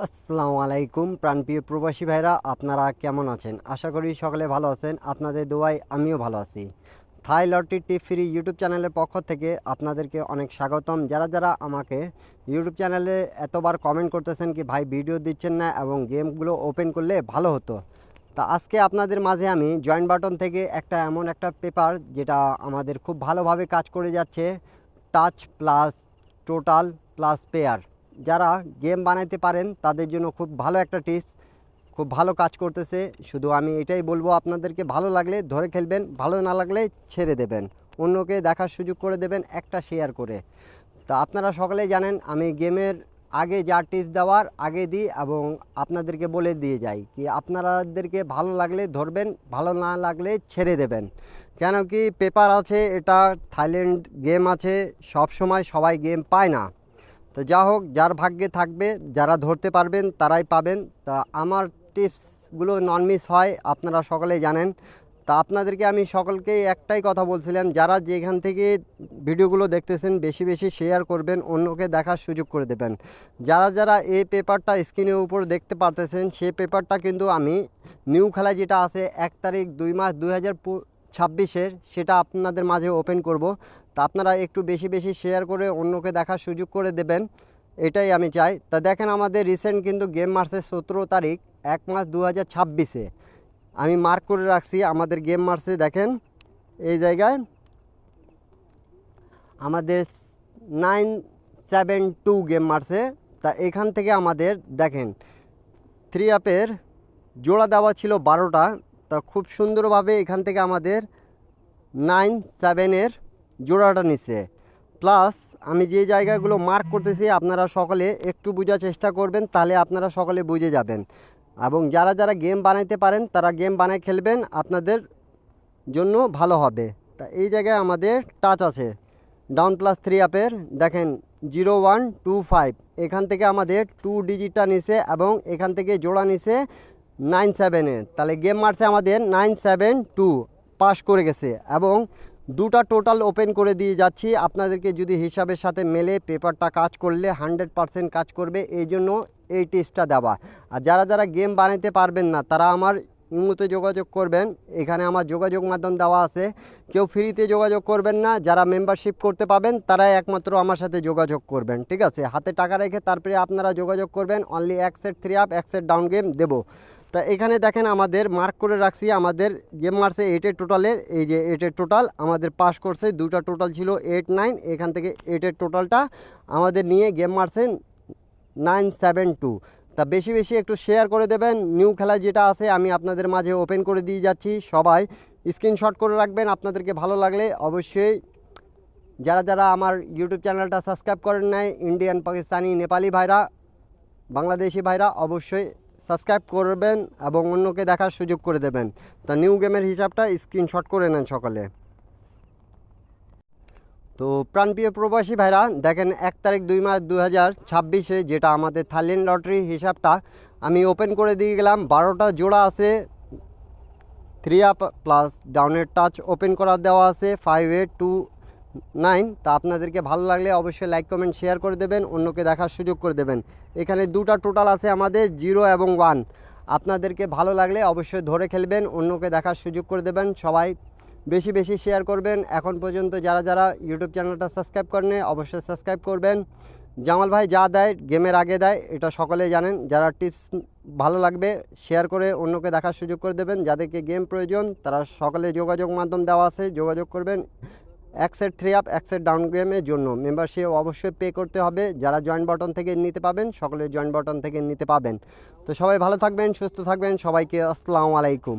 আসসালামু আলাইকুম প্রাণপ্রিয় প্রবাসী ভাইরা, আপনারা কেমন আছেন? আশা করি সকলে ভালো আছেন। আপনাদের দোয়ায় আমিও ভালো আছি। থাই লটারি টিপ ফ্রি ইউটিউব চ্যানেলের পক্ষ থেকে আপনাদেরকে অনেক স্বাগতম। যারা আমাকে ইউটিউব চ্যানেলে এতবার কমেন্ট করতেছেন কি ভাই ভিডিও দিচ্ছেন না এবং গেমগুলো ওপেন করলে ভালো হতো, তা আজকে আপনাদের মাঝে আমি জয়েন বাটন থেকে এমন একটা পেপার যেটা আমাদের খুব ভালোভাবে কাজ করে যাচ্ছে, touch plus total plus pair. যারা গেম বানাইতে পারেন তাদের জন্য খুব ভালো একটা টিপস, খুব ভালো কাজ করতেছে। শুধু আমি এটাই বলবো, আপনাদেরকে ভালো লাগলে ধরে খেলবেন, ভালো না লাগলে ছেড়ে দেবেন, অন্যকে দেখার সুযোগ করে দেবেন একটা শেয়ার করে। তা আপনারা সকলেই জানেন আমি গেমের আগে যা টিপস দেওয়ার আগে দিই এবং আপনাদেরকে বলে দিয়ে যাই কি আপনাদেরকে ভালো লাগলে ধরবেন, ভালো না লাগলে ছেড়ে দেবেন। কেন কি পেপার আছে, এটা থাইল্যান্ড গেম আছে, সব সময় সবাই গেম পায় না। তো যা হোক, যার ভাগ্যে থাকবে, যারা ধরতে পারবেন তারাই পাবেন। তা আমার টিপসগুলো নন মিস হয়, আপনারা সকলেই জানেন। তা আপনাদেরকে আমি সকলকেই একটাই কথা বলছিলাম, যারা যেখান থেকে ভিডিওগুলো দেখতেছেন বেশি বেশি শেয়ার করবেন, অন্যকে দেখার সুযোগ করে দেবেন। যারা এই পেপারটা স্ক্রিনের উপর দেখতে পারতেছেন, সেই পেপারটা কিন্তু আমি নিউ খেলা যেটা আছে 1 তারিখ 2 মাস 2026-এর, সেটা আপনাদের মাঝে ওপেন করব। তা আপনারা একটু বেশি বেশি শেয়ার করে অন্যকে দেখার সুযোগ করে দেবেন, এটাই আমি চাই। তা দেখেন আমাদের রিসেন্ট কিন্তু গেম মার্চে 17 তারিখ 1 মাস 2026-এ আমি মার্ক করে রাখছি আমাদের গেম মার্চে। দেখেন এই জায়গায় আমাদের 972 গেম মার্চে। তা এখান থেকে আমাদের দেখেন 3 আপের জোড়া দেওয়া ছিল 12টা। তা খুব সুন্দরভাবে এখান থেকে আমাদের 9-7-এর জোড়াটা নিচ্ছে। প্লাস আমি যে জায়গাগুলো মার্ক করতেছি আপনারা সকলে একটু বোঝার চেষ্টা করবেন, তাহলে আপনারা সকলে বুঝে যাবেন। এবং যারা গেম বানাইতে পারেন তারা গেম বানায় খেলবেন, আপনাদের জন্য ভালো হবে। তা এই জায়গায় আমাদের টাচ আছে ডাউন প্লাস 3 আপের, দেখেন 0125, এখান থেকে আমাদের 2 ডিজিটটা নিছে এবং এখান থেকে জোড়া নিছে 97-এ। তাহলে গেম মার্চে আমাদের 972 পাস করে গেছে এবং দুটা টোটাল ওপেন করে দিয়ে যাচ্ছি আপনাদেরকে। যদি হিসাবের সাথে মেলে পেপারটা কাজ করলে 100% কাজ করবে, এই জন্য এই টিপসটা দেওয়া। আর যারা গেম বানাইতে পারবেন না তারা আমার ইমোতে যোগাযোগ করবেন, এখানে আমার যোগাযোগ মাধ্যম দেওয়া আছে। কেউ ফ্রিতে যোগাযোগ করবেন না, যারা মেম্বারশিপ করতে পাবেন তারাই একমাত্র আমার সাথে যোগাযোগ করবেন, ঠিক আছে? হাতে টাকা রেখে তারপরে আপনারা যোগাযোগ করবেন। Only 1 set 3 up 1 set down game দেবো। তা এখানে দেখেন আমাদের মার্ক করে রাখছি আমাদের গেম মার্চে 8-এর টোটালের, এই যে 8-এর টোটাল আমাদের পাস করছে। দুটা টোটাল ছিল 8-9, এখান থেকে 8-এর টোটালটা আমাদের নিয়ে গেম মার্চে 972। তা বেশি বেশি একটু শেয়ার করে দেবেন। নিউ খেলা যেটা আছে আমি আপনাদের মাঝে ওপেন করে দিয়ে যাচ্ছি, সবাই স্ক্রিনশট করে রাখবেন। আপনাদেরকে ভালো লাগলে অবশ্যই যারা আমার ইউটিউব চ্যানেলটা সাবস্ক্রাইব করেন নাই, ইন্ডিয়ান, পাকিস্তানি, নেপালি ভাইরা, বাংলাদেশি ভাইরা অবশ্যই সাবস্ক্রাইব করবেন এবং অন্যকে দেখার সুযোগ করে দেবেন। তা নিউ গেমের হিসাবটা স্ক্রিনশট করে নেন সকলে। তো প্রাণপ্রিয় প্রবাসী ভাইরা দেখেন 1 তারিখ 2 মাস 2026-এ যেটা আমাদের থাইল্যান্ড লটারি হিসাবটা আমি ওপেন করে দিয়ে গেলাম। 12টা জোড়া আছে, 3 আপ প্লাস ডাউনের টাচ ওপেন করা দেওয়া আছে 5829। তা আপনাদেরকে ভালো লাগলে অবশ্যই লাইক কমেন্ট শেয়ার করে দেবেন, অন্যকে দেখার সুযোগ করে দেবেন। এখানে দুটা টোটাল আছে আমাদের 0 এবং 1। আপনাদেরকে ভালো লাগলে অবশ্যই ধরে খেলবেন, অন্যকে দেখার সুযোগ করে দেবেন। সবাই বেশি বেশি শেয়ার করবেন। এখন পর্যন্ত যারা ইউটিউব চ্যানেলটা সাবস্ক্রাইব করেন অবশ্যই সাবস্ক্রাইব করবেন। জামাল ভাই যা দেয় গেমের আগে দেয়, এটা সকলেই জানেন। যারা টিপস ভালো লাগবে শেয়ার করে অন্যকে দেখার সুযোগ করে দেবেন। যাদেরকে গেম প্রয়োজন তারা সকলে যোগাযোগ মাধ্যম দেওয়া আছে, যোগাযোগ করবেন। 1 সেট 3 আপ 1 সেট ডাউন গেমের জন্য মেম্বারশিপ অবশ্যই পে করতে হবে। যারা জয়েন বাটন থেকে নিতে পাবেন সকলে জয়েন বাটন থেকে নিতে পাবেন। তো সবাই ভালো থাকবেন, সুস্থ থাকবেন, সবাইকে আসসালামু আলাইকুম।